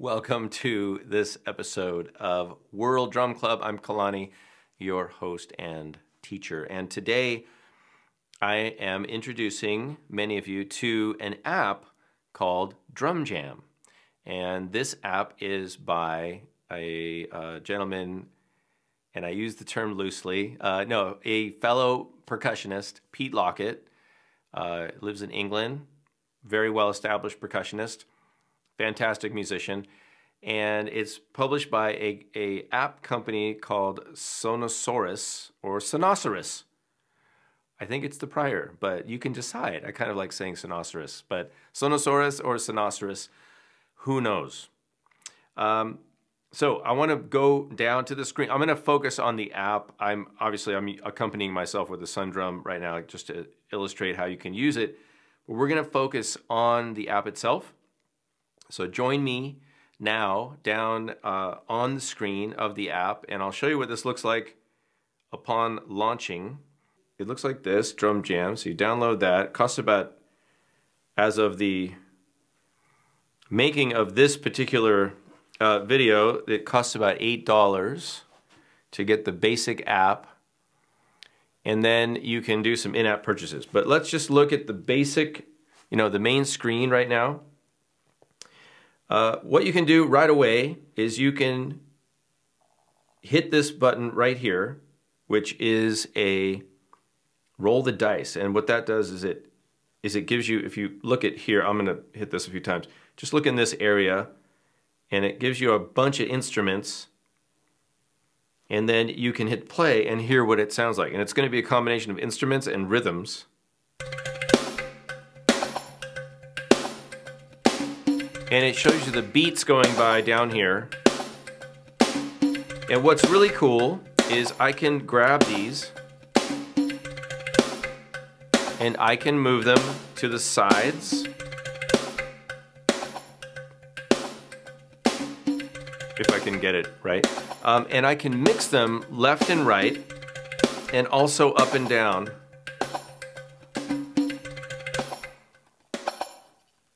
Welcome to this episode of World Drum Club. I'm Kalani, your host and teacher. And today I am introducing many of you to an app called Drum Jam. And this app is by a gentleman, and I use the term loosely, a fellow percussionist, Pete Lockett, lives in England, very well-established percussionist. Fantastic musician, and it's published by a app company called Sonosaurus or Sonosaurus. I think it's the prior, but you can decide. I kind of like saying Sonosaurus, but Sonosaurus or Sonosaurus, who knows? So I want to go down to the screen. I'm going to focus on the app. I'm accompanying myself with a Sun Drum right now just to illustrate how you can use it. But we're going to focus on the app itself. So join me now down on the screen of the app, and I'll show you what this looks like upon launching. It looks like this, Drum Jam. So you download that. It costs about, as of the making of this particular video, it costs about $8 to get the basic app, and then you can do some in-app purchases. But let's just look at the basic, the main screen right now. What you can do right away is you can hit this button right here, which is a roll the dice. And what that does is it gives you, if you look at here, I'm going to hit this a few times. Just look in this area, and it gives you a bunch of instruments. And then you can hit play and hear what it sounds like. And it's going to be a combination of instruments and rhythms. And it shows you the beats going by down here. And what's really cool is I can grab these and I can move them to the sides. If I can get it right. And I can mix them left and right and also up and down.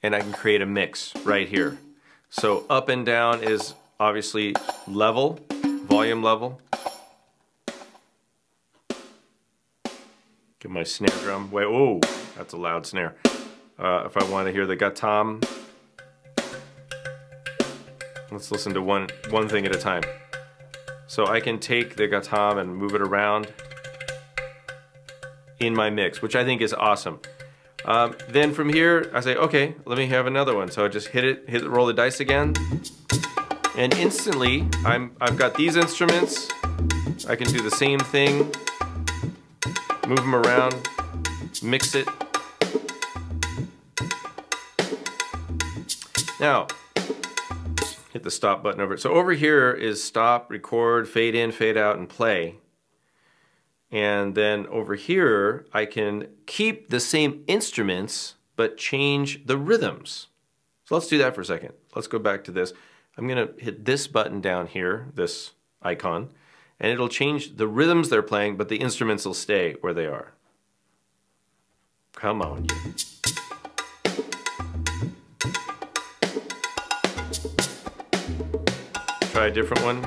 And I can create a mix right here. So up and down is obviously level, volume level. Get my snare drum. Wait, oh, that's a loud snare. If I want to hear the gatam, let's listen to one thing at a time. So I can take the gatam and move it around in my mix, which I think is awesome. Then from here, I say, okay, let me have another one. So I just roll the dice again, and instantly, I've got these instruments. I can do the same thing, move them around, mix it. Now, hit the stop button over it. So over here is stop, record, fade in, fade out, and play. And then over here, I can keep the same instruments, but change the rhythms. So let's do that for a second. Let's go back to this. I'm going to hit this button down here, this icon, and it'll change the rhythms they're playing, but the instruments will stay where they are. Come on, you. Try a different one.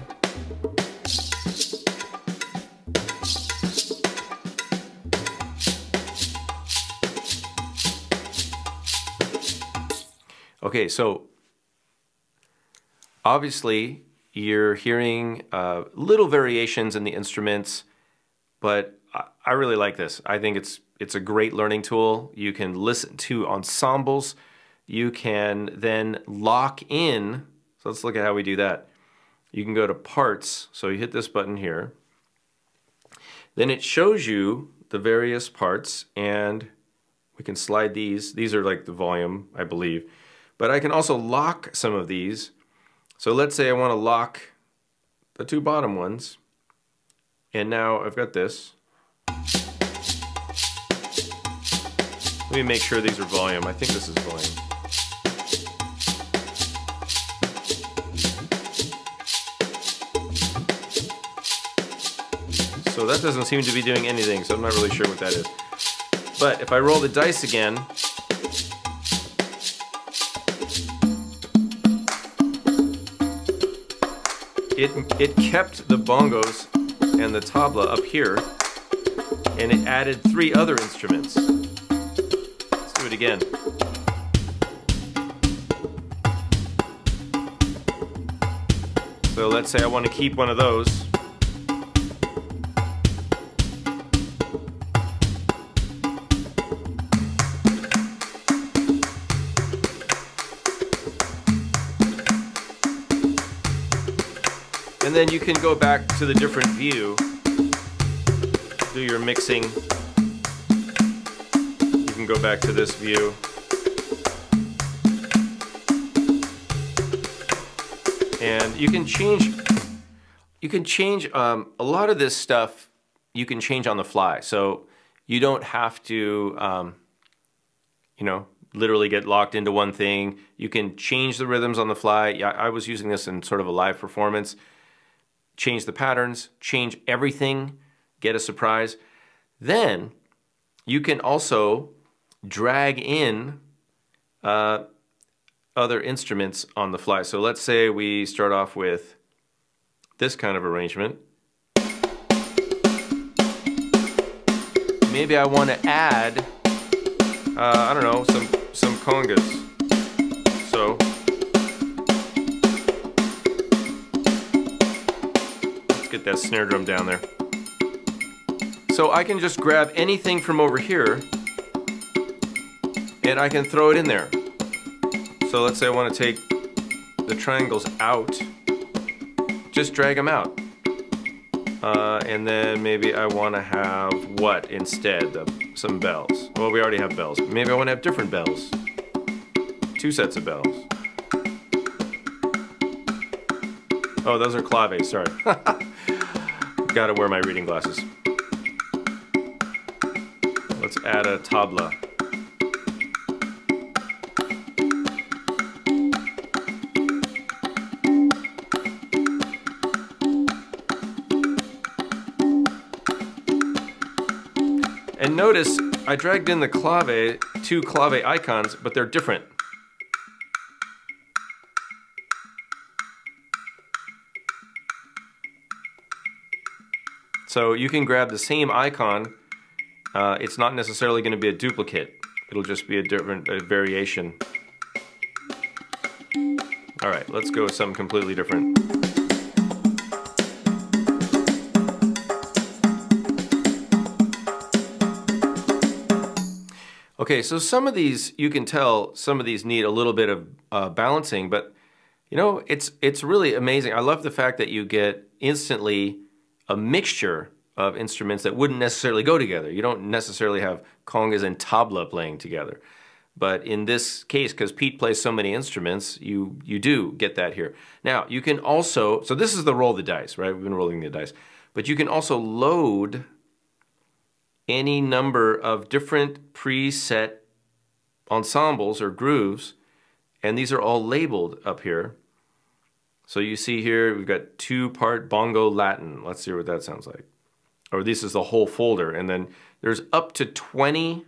Okay, so obviously you're hearing little variations in the instruments, but I really like this. I think it's a great learning tool. You can listen to ensembles. You can then lock in. So let's look at how we do that. You can go to parts. So you hit this button here. Then it shows you the various parts, and we can slide these. These are like the volume, I believe. But I can also lock some of these. So let's say I want to lock the two bottom ones. And now I've got this. Let me make sure these are volume. I think this is volume. So that doesn't seem to be doing anything, so I'm not really sure what that is. But if I roll the dice again, it kept the bongos and the tabla up here, and it added 3 other instruments. Let's do it again. So let's say I want to keep one of those. And then you can go back to the different view, do your mixing. You can go back to this view. And you can change a lot of this stuff you can change on the fly. So you don't have to, you know, literally get locked into one thing. You can change the rhythms on the fly. Yeah, I was using this in sort of a live performance. Change the patterns, change everything, get a surprise. Then you can also drag in other instruments on the fly. So let's say we start off with this kind of arrangement. Maybe I want to add, I don't know, some congas. So let's get that snare drum down there. So I can just grab anything from over here and I can throw it in there. So let's say I want to take the triangles out, just drag them out. And then maybe I want to have what instead? Some bells. Well, we already have bells. Maybe I want to have different bells. 2 sets of bells. Oh, those are claves, sorry. Gotta wear my reading glasses. Let's add a tabla. And notice I dragged in the clave, 2 clave icons, but they're different. So you can grab the same icon. It's not necessarily going to be a duplicate. It'll just be a different variation. All right, let's go with something completely different. Okay, so some of these, you can tell some of these need a little bit of balancing, but you know, it's really amazing. I love the fact that you get instantly a mixture of instruments that wouldn't necessarily go together. You don't necessarily have congas and tabla playing together. But in this case, because Pete plays so many instruments, you do get that here. Now, you can also, so this is the roll the dice, right? We've been rolling the dice. But you can also load any number of different preset ensembles or grooves, and these are all labeled up here. So you see here, we've got 2-part bongo Latin. Let's see what that sounds like. Or this is the whole folder, and then there's up to 20,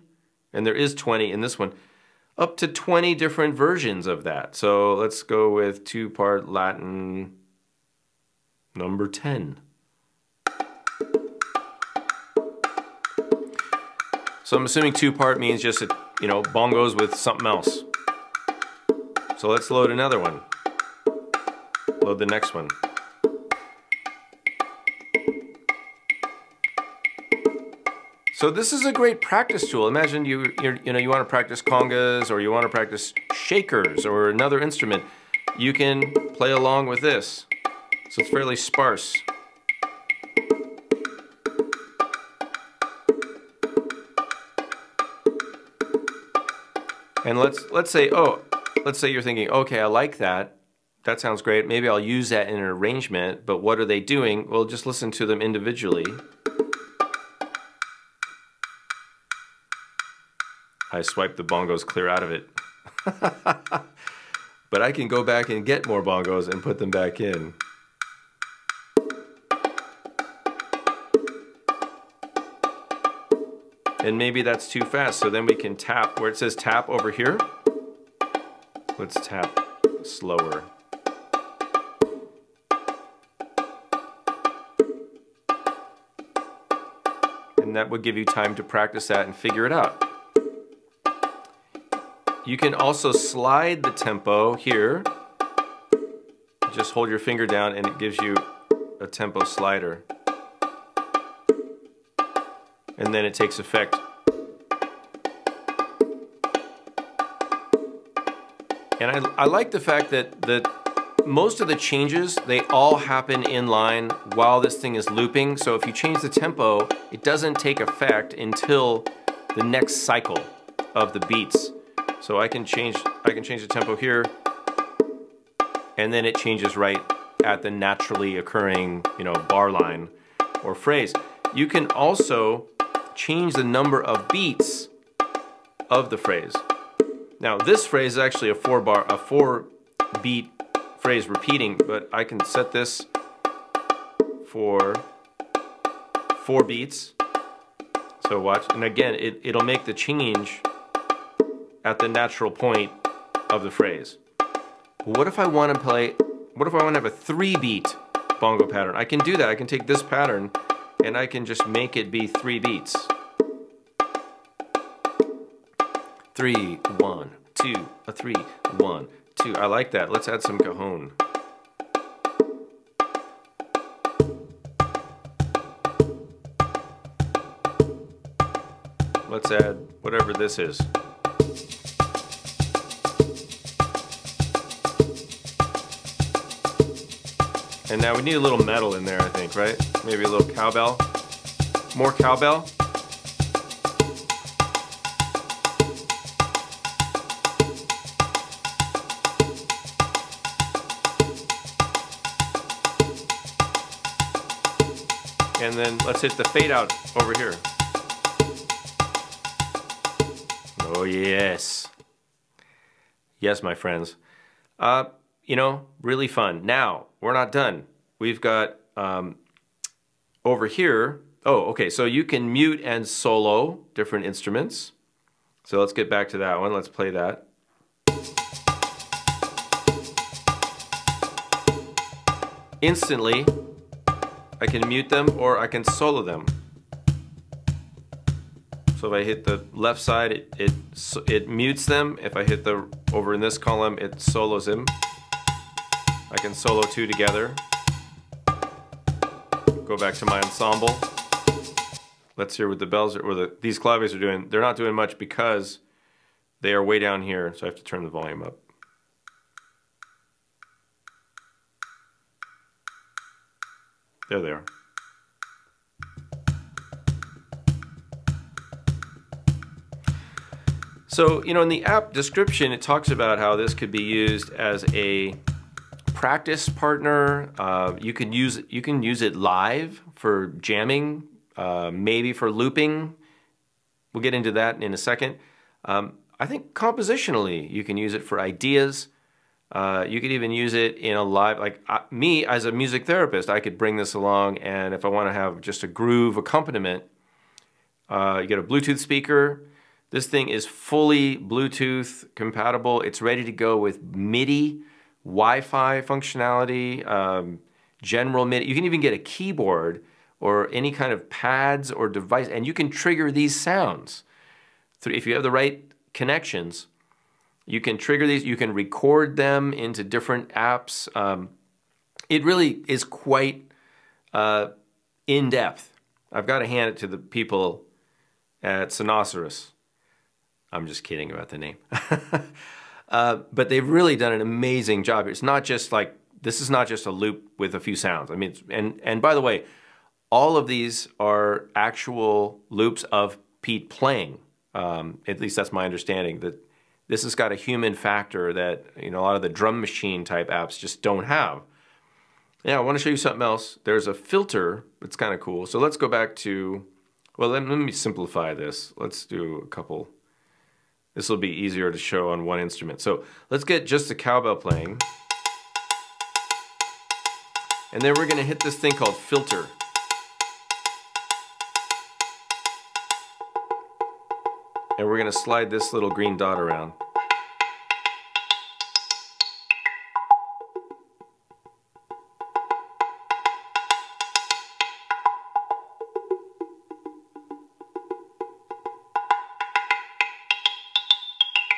and there is 20 in this one, up to 20 different versions of that. So let's go with 2-part Latin number 10. So I'm assuming 2-part means just, you know, bongos with something else. So let's load another one. Load the next one. So this is a great practice tool. Imagine you want to practice congas, or you want to practice shakers or another instrument. You can play along with this. So it's fairly sparse. And let's say you're thinking, okay, I like that. That sounds great. Maybe I'll use that in an arrangement, but what are they doing? Well, just listen to them individually. I swiped the bongos clear out of it. But I can go back and get more bongos and put them back in. And maybe that's too fast, so then we can tap where it says tap over here. Let's tap slower. and that would give you time to practice that and figure it out. You can also slide the tempo here. Just hold your finger down and it gives you a tempo slider. And then it takes effect. And I like the fact that most of the changes, they all happen in line while this thing is looping. So if you change the tempo, it doesn't take effect until the next cycle of the beats. So I can change the tempo here, and then it changes right at the naturally occurring, bar line or phrase. You can also change the number of beats of the phrase. Now this phrase is actually a 4-beat phrase repeating, but I can set this for 4 beats. So watch, and again, it'll make the change at the natural point of the phrase. What if I want to have a 3-beat bongo pattern? I can do that. I can take this pattern and I can just make it be 3 beats. 3, 1, 2, a 3, 1, 2. I like that. Let's add some cajon. Let's add whatever this is. And now we need a little metal in there, I think, right? Maybe a little cowbell. More cowbell. And then let's hit the fade out over here. Oh yes. Yes, my friends. Really fun. Now, we're not done. We've got over here, so you can mute and solo different instruments. So let's get back to that one. Let's play that. Instantly, I can mute them or I can solo them. So if I hit the left side, it mutes them. If I hit over in this column, it solos them. I can solo 2 together. Go back to my ensemble. Let's hear what the bells these claves are doing. They're not doing much because they are way down here, so I have to turn the volume up. There they are. So, in the app description, it talks about how this could be used as a practice partner. You can use it live for jamming, maybe for looping. We'll get into that in a second. I think compositionally, you can use it for ideas. You could even use it in a live, me as a music therapist, I could bring this along, and if I want to have just a groove accompaniment, you get a Bluetooth speaker. This thing is fully Bluetooth compatible. It's ready to go with MIDI, Wi-Fi functionality, general MIDI. You can even get a keyboard or any kind of pads or device, and you can trigger these sounds. If you have the right connections, you can trigger these, you can record them into different apps. It really is quite in-depth. I've got to hand it to the people at Cynoceros. I'm just kidding about the name. But they've really done an amazing job. It's not just this is not just a loop with a few sounds. I mean, and by the way, all of these are actual loops of Pete playing. At least that's my understanding, that this has got a human factor that a lot of the drum machine type apps just don't have. Yeah, I want to show you something else. There's a filter that's kind of cool. So let's go back to, well, let me simplify this. Let's do a couple. This will be easier to show on one instrument. So let's get just the cowbell playing. And then we're going to hit this thing called filter. And we're going to slide this little green dot around.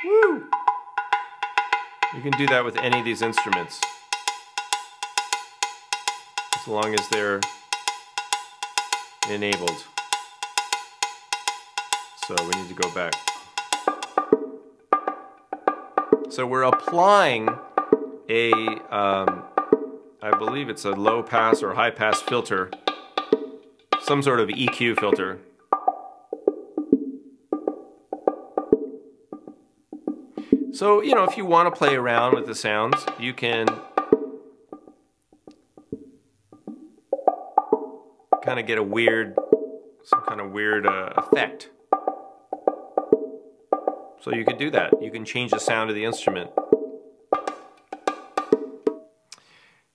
Woo! You can do that with any of these instruments, as long as they're enabled. So we need to go back. So we're applying a, I believe it's a low pass or high pass filter, some sort of EQ filter. So, you know, if you want to play around with the sounds, you can kind of get a weird, some kind of weird effect. So you could do that. You can change the sound of the instrument.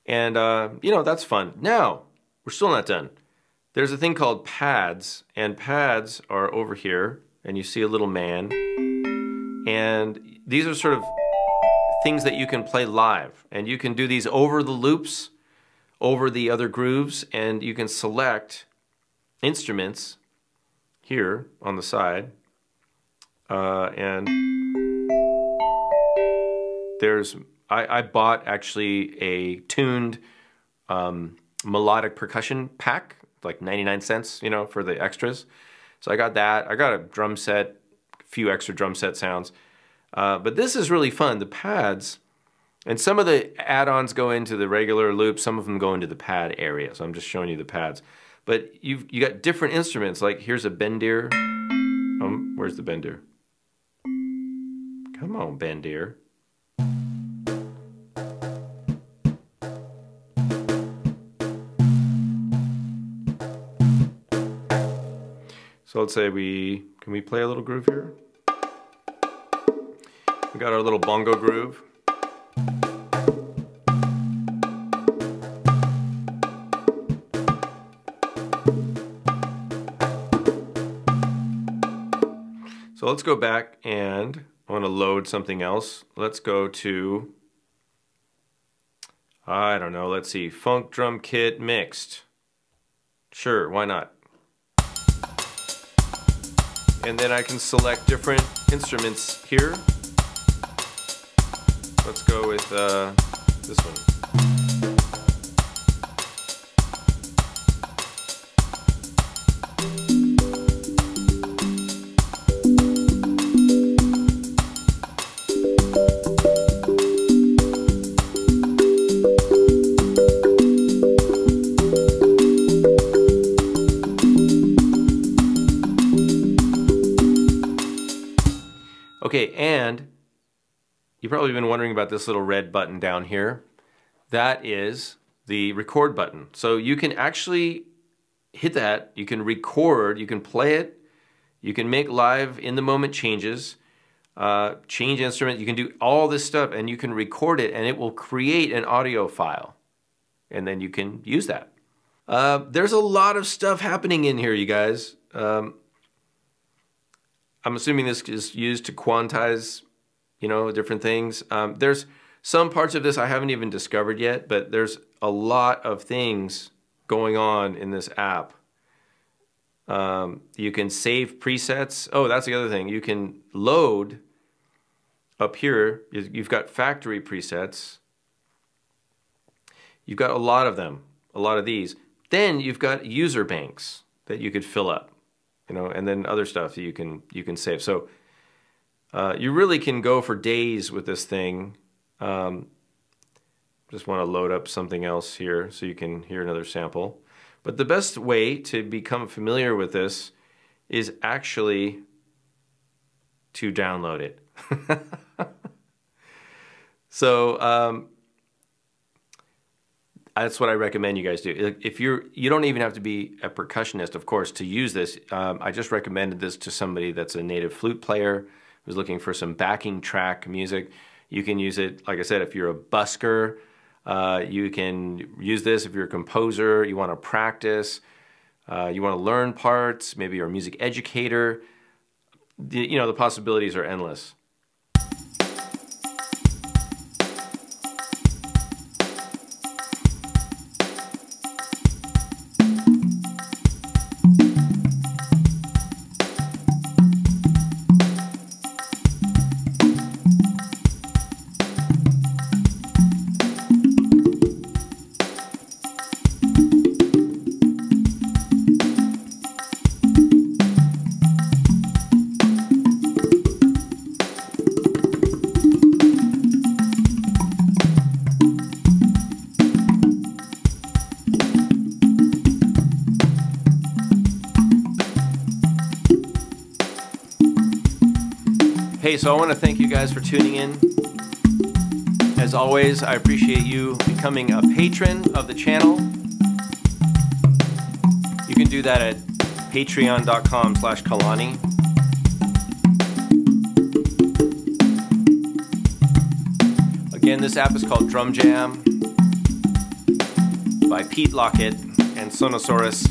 And, you know, that's fun. Now, we're still not done. There's a thing called pads, and pads are over here, and you see a little man. And these are sort of things that you can play live. And you can do these over the loops, over the other grooves, and you can select instruments here on the side. And there's, I bought actually a tuned melodic percussion pack, like 99 cents, you know, for the extras. So I got that. I got a drum set, a few extra drum set sounds. But this is really fun. The pads, and some of the add-ons go into the regular loop, some of them go into the pad area. So I'm just showing you the pads. But you got different instruments, like here's a bendir. Where's the bendir? Come on, bendir. So let's say can we play a little groove here? We got our little bongo groove. So let's go back, and I want to load something else. Let's go to, I don't know, let's see, Funk Drum Kit Mixed. Sure, why not? And then I can select different instruments here. Let's go with this one. Okay, and you've probably been wondering about this little red button down here. That is the record button. So you can actually hit that, you can record, you can play it, you can make live in the moment changes, change instrument, you can do all this stuff, and you can record it, and it will create an audio file. And then you can use that. There's a lot of stuff happening in here, you guys. I'm assuming this is used to quantize, you know, different things. There's some parts of this I haven't even discovered yet, but there's a lot of things going on in this app. You can save presets. Oh, that's the other thing. You can load up here. You've got factory presets. You've got a lot of them, a lot of these. Then you've got user banks that you could fill up. You know, and then other stuff that you can save. So you really can go for days with this thing. Just want to load up something else here so you can hear another sample. But the best way to become familiar with this is actually to download it. So that's what I recommend you guys do. If you don't even have to be a percussionist, of course, to use this. I just recommended this to somebody that's a native flute player who's looking for some backing track music. You can use it, like I said, if you're a busker. You can use this if you're a composer, you want to practice, you want to learn parts, maybe you're a music educator. You know, the possibilities are endless. Hey, so I want to thank you guys for tuning in. As always, I appreciate you becoming a patron of the channel. You can do that at patreon.com/Kalani. Again, this app is called Drum Jam by Pete Lockett and Sonosaurus,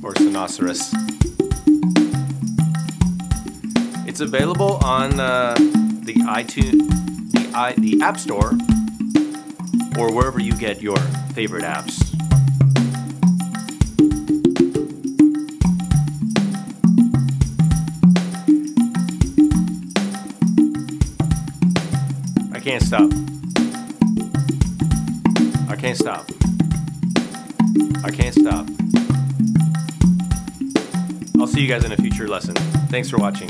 or Sonosaurus. It's available on the iTunes, the App Store, or wherever you get your favorite apps. I can't stop. I can't stop. I can't stop. I'll see you guys in a future lesson. Thanks for watching.